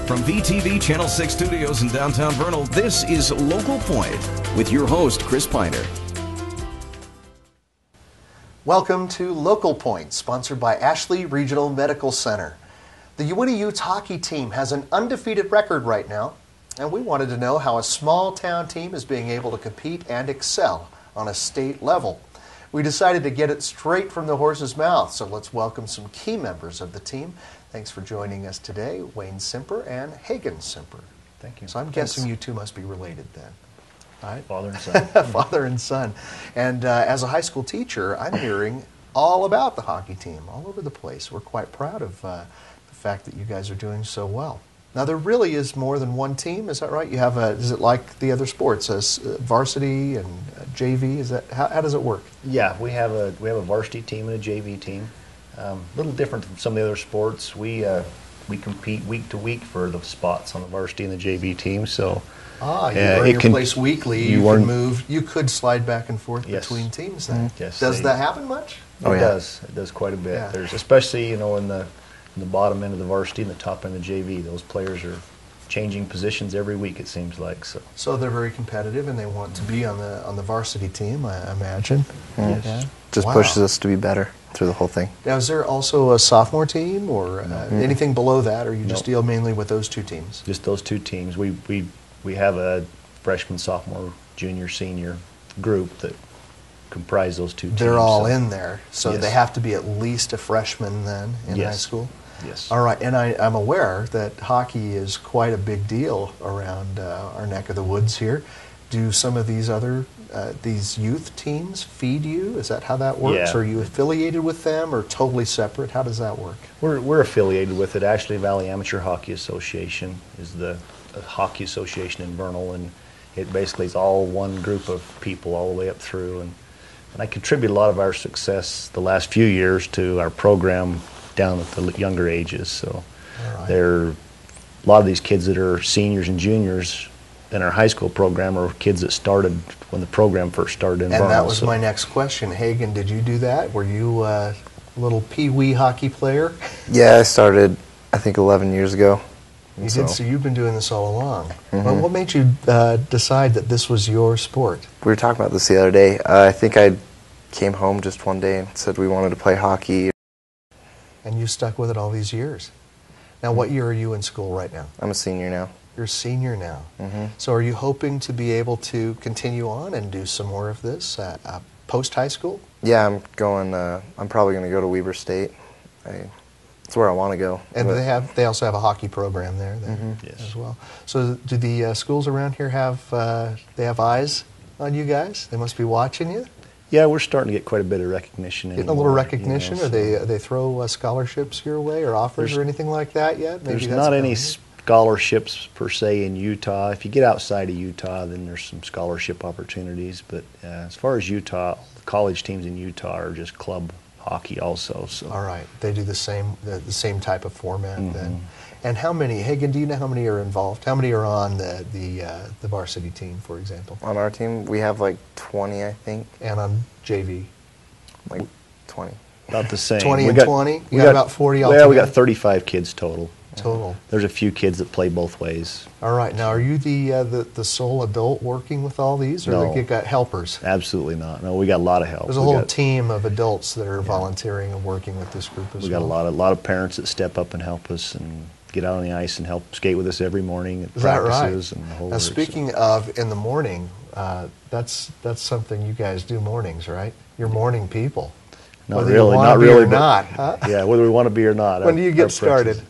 From VTV Channel 6 Studios in downtown Vernal, this is Local Point with your host, Chris Piner. Welcome to Local Point, sponsored by Ashley Regional Medical Center. The Uintah Utes hockey team has an undefeated record right now, and we wanted to know how a small town team is being able to compete and excel on a state level. We decided to get it straight from the horse's mouth, so let's welcome some key members of the team. Thanks for joining us today, Wayne Simper and Hagen Simper. Thank you. So I'm guessing you two must be related then. Right? Father and son. Father and son. And as a high school teacher, I'm hearing all about the hockey team all over the place. We're quite proud of the fact that you guys are doing so well. Now, there really is more than one team, is that right? You have is it like the other sports, varsity and JV? Is that how does it work? Yeah, we have a varsity team and a JV team. A little different from some of the other sports. We compete week to week for the spots on the varsity and the JV team. So you earn your place weekly. You can move. You could slide back and forth between teams. Then yes, does that happen much? It does. It does quite a bit. Yeah. There's especially in the bottom end of the varsity and the top end of the JV. Those players are changing positions every week, it seems like. So they're very competitive, and they want to be on the varsity team, I imagine. Yes. Yeah. Just pushes us to be better through the whole thing. Now, is there also a sophomore team or anything below that, or you just deal mainly with those two teams? Just those two teams. We have a freshman, sophomore, junior, senior group that comprise those two teams. They're all in there, so yes. they have to be at least a freshman then in high school? Yes. All right, and I'm aware that hockey is quite a big deal around our neck of the woods here. Do some of these other these youth teams feed you? Is that how that works? Yeah. Are you affiliated with them or totally separate? How does that work? We're affiliated with it. Ashley Valley Amateur Hockey Association is the hockey association in Vernal, and it basically is all one group of people all the way up through. And I contribute a lot of our success the last few years to our program down at the younger ages. So there are a lot of these kids that are seniors and juniors in our high school program are kids that started when the program first started in Vernal. And that was my next question. Hagen, did you do that? Were you a little pee-wee hockey player? Yeah, I started, I think, 11 years ago. You did, so you've been doing this all along. Well, what made you decide that this was your sport? We were talking about this the other day. I think I came home just one day and said we wanted to play hockey. And you stuck with it all these years. Now, what year are you in school right now? I'm a senior now. You're a senior now. So are you hoping to be able to continue on and do some more of this post-high school? Yeah, I'm probably going to go to Weber State. It's where I want to go. And they also have a hockey program there as well. So do the schools around here have eyes on you guys? They must be watching you? Yeah, we're starting to get quite a bit of recognition. Getting a little recognition? Or they throw scholarships your way or offers or anything like that yet? Maybe there's not any scholarships per se in Utah. If you get outside of Utah, then there's some scholarship opportunities. But as far as Utah, the college teams in Utah are just club hockey also. So. All right. They do the same type of format then. And how many, Hagen, do you know how many are involved? How many are on the varsity team, for example? On our team, we have like 20, I think. And on JV? Like 20. About the same. 20 and 20? We got about 40 altogether? Well, we got 35 kids total. Total. There's a few kids that play both ways. All right. Now, are you the sole adult working with all these, or No. you got helpers? Absolutely not. No, we got a lot of help. There's a whole team of adults that are volunteering and working with this group as well. We got a lot of parents that step up and help us and get out on the ice and help skate with us every morning at practices and the whole Now, speaking of in the morning, that's something you guys do mornings, right? You're morning people. Not really, or not, huh? Yeah, whether we want to be or not. When do you get started?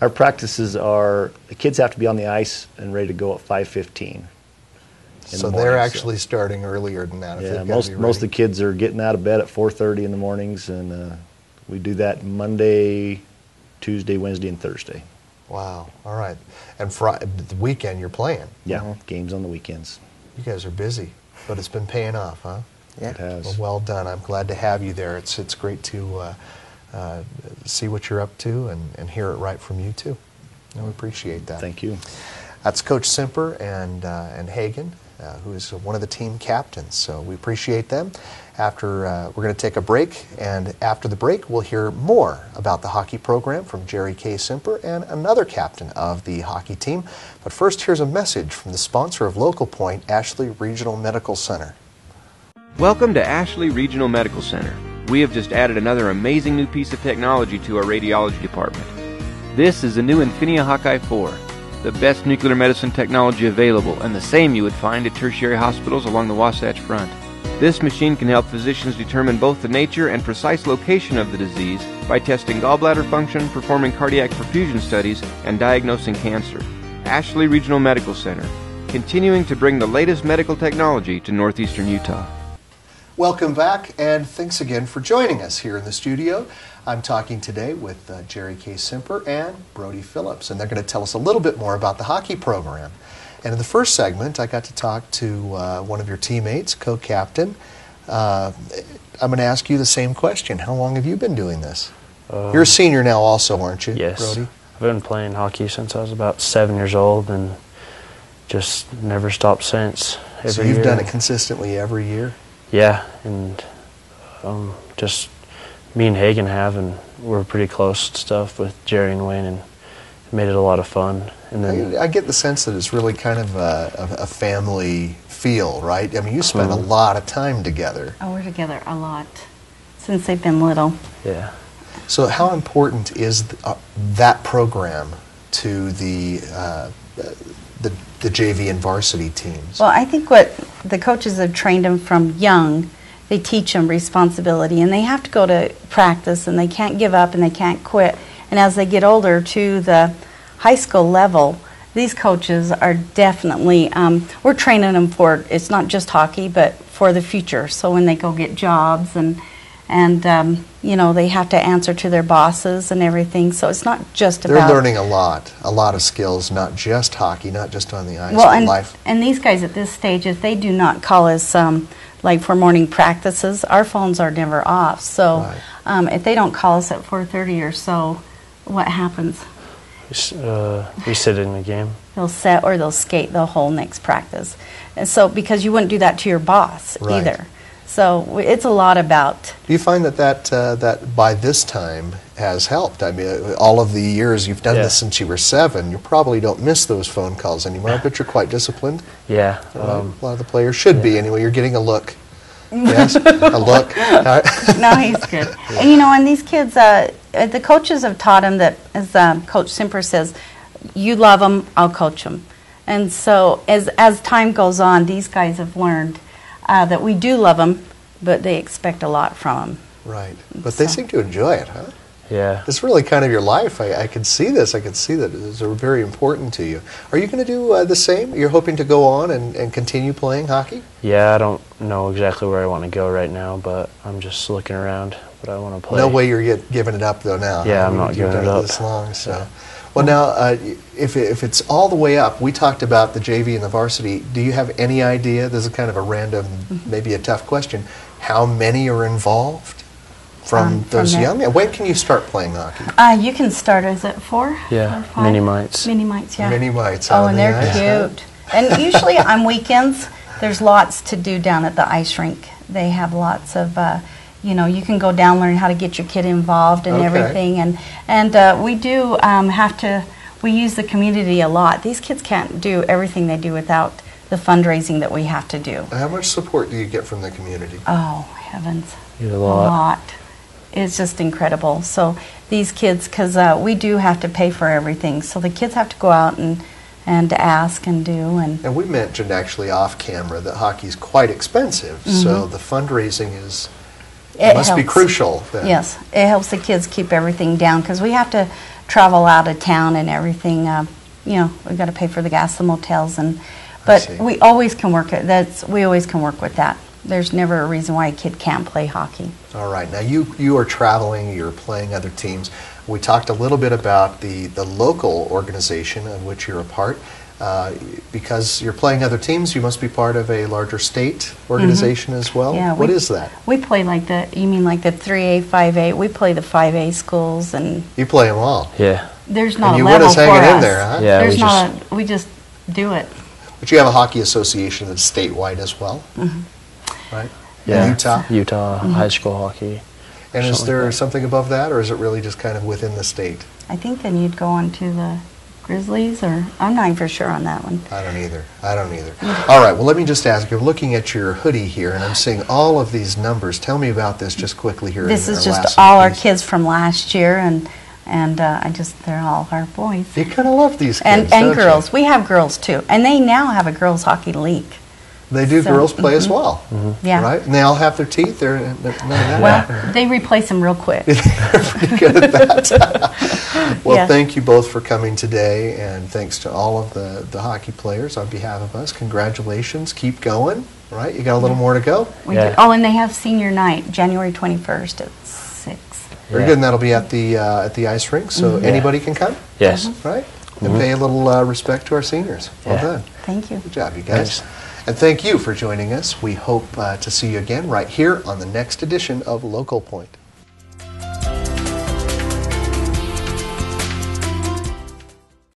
Our practices are, the kids have to be on the ice and ready to go at 5:15. So they're actually starting earlier than that. Yeah, most of the kids are getting out of bed at 4:30 in the mornings, and we do that Monday, Tuesday, Wednesday, and Thursday. Wow. All right. And the weekend you're playing. Yeah, games on the weekends. You guys are busy, but it's been paying off, huh? Yeah. It has. Well done. I'm glad to have you there. It's great to see what you're up to and hear it right from you too. I appreciate that. Thank you. That's Coach Simper and Hagen. who is one of the team captains. So we appreciate them. We're going to take a break, and after the break, we'll hear more about the hockey program from Jerry K. Simper and another captain of the hockey team. But first, here's a message from the sponsor of Local Point, Ashley Regional Medical Center. Welcome to Ashley Regional Medical Center. We have just added another amazing new piece of technology to our radiology department. This is the new Infinia Hawkeye 4, the best nuclear medicine technology available, and the same you would find at tertiary hospitals along the Wasatch Front. This machine can help physicians determine both the nature and precise location of the disease by testing gallbladder function, performing cardiac perfusion studies, and diagnosing cancer. Ashley Regional Medical Center, continuing to bring the latest medical technology to northeastern Utah. Welcome back, and thanks again for joining us here in the studio. I'm talking today with Jerry K. Simper and Brody Phillips, and they're going to tell us a little bit more about the hockey program. And in the first segment, I got to talk to one of your teammates, co-captain. I'm going to ask you the same question. How long have you been doing this? You're a senior now also, aren't you, yes. Brody? I've been playing hockey since I was about 7 years old and just never stopped since. So you've done it consistently every year? Yeah, and just me and Hagen have, and we're pretty close and stuff with Jerry and Wayne, and it made it a lot of fun. And then I get the sense that it's really kind of a family feel, right? I mean, you spend a lot of time together. Oh, we're together a lot since they've been little. Yeah. So how important is that program to the JV and varsity teams? Well, I think what the coaches have trained them from young, they teach them responsibility, and they have to go to practice, and they can't give up, and they can't quit. And as they get older to the high school level, these coaches are definitely, we're training them for, it's not just hockey, but for the future. So when they go get jobs and you know, they have to answer to their bosses and everything. So it's not just about... They're learning a lot of skills, not just hockey, not just on the ice, well, but life. And these guys at this stage, if they do not call us, like for morning practices, our phones are never off. So if they don't call us at 4:30 or so, what happens? We sit in the game. They'll set or they'll skate the whole next practice. And so, because you wouldn't do that to your boss either. So it's a lot about... Do you find that by this time has helped? I mean, all of the years you've done this since you were 7, you probably don't miss those phone calls anymore, but you're quite disciplined. Yeah. A lot of the players should be anyway. You're getting a look. Yes, a look. No, he's good. And you know, and these kids, the coaches have taught him that, as Coach Simper says, you love them, I'll coach them. And so as time goes on, these guys have learned that we do love them, but they expect a lot from them. Right. But they seem to enjoy it, huh? Yeah. It's really kind of your life. I can see this. I can see that it's very important to you. Are you going to do the same? You're hoping to go on and continue playing hockey? Yeah, I don't know exactly where I want to go right now, but I'm just looking around what I want to play. No way you're giving it up, though, now. Yeah, I'm not giving it up. This long, so. Yeah. Well, now, if it's all the way up, we talked about the JV and the varsity. Do you have any idea, this is kind of a random, maybe a tough question, how many are involved from those young? When can you start playing hockey? You can start, is it 4? Yeah, 5? mini mites. Mini mites, yeah. Mini mites. Oh, and they're cute. And usually on weekends, there's lots to do down at the ice rink. They have lots of... you know, you can go down, learn how to get your kid involved and everything, and we do we use the community a lot. These kids can't do everything they do without the fundraising that we have to do. How much support do you get from the community? Oh, heavens. A lot. It's just incredible. So these kids, because we do have to pay for everything, so the kids have to go out and ask and do. And we mentioned actually off camera that hockey's quite expensive, so the fundraising must be crucial then. Yes, it helps the kids keep everything down because we have to travel out of town and everything. You know, we've got to pay for the gas, the motels, but we always can work it. We always can work with that. There's never a reason why a kid can't play hockey. All right, now you are traveling, you're playing other teams. We talked a little bit about the local organization of which you're a part. Because you're playing other teams, you must be part of a larger state organization as well? Yeah. What is that? We play like you mean like the 3A, 5A? We play the 5A schools and... You play them all? Yeah. There's not and a level for us. You win us hanging in there, huh? Yeah, we just do it. But you have a hockey association that's statewide as well, right? Yeah. In Utah. Utah high school hockey. And is something there like that. something above that, or is it really just kind of within the state? I think then you'd go on to the Grizzlies, or I'm not even for sure on that one. I don't either. All right, well, let me just ask, you're looking at your hoodie here, and I'm seeing all of these numbers. Tell me about this just quickly here. This in is our just last all our piece. kids from last year, and they're all our boys. You kind of love these kids, And don't girls. you? We have girls too. And they now have a girls hockey league. They do. So, Girls play as well, Yeah. right? And they all have their teeth. They're none of that. Well, they replace them real quick. They're pretty good at that. Well, Yeah. thank you both for coming today, and thanks to all of the hockey players on behalf of us. Congratulations. Keep going, right? You got a little more to go. We Yeah. do. Oh, and they have senior night, January 21st at 6. Very Yeah. good, and that'll be at the ice rink, so anybody can come, Yes. right? And pay a little respect to our seniors. Well Yeah. done. Thank you. Good job, you guys. Thanks. And thank you for joining us. We hope to see you again right here on the next edition of Local Point.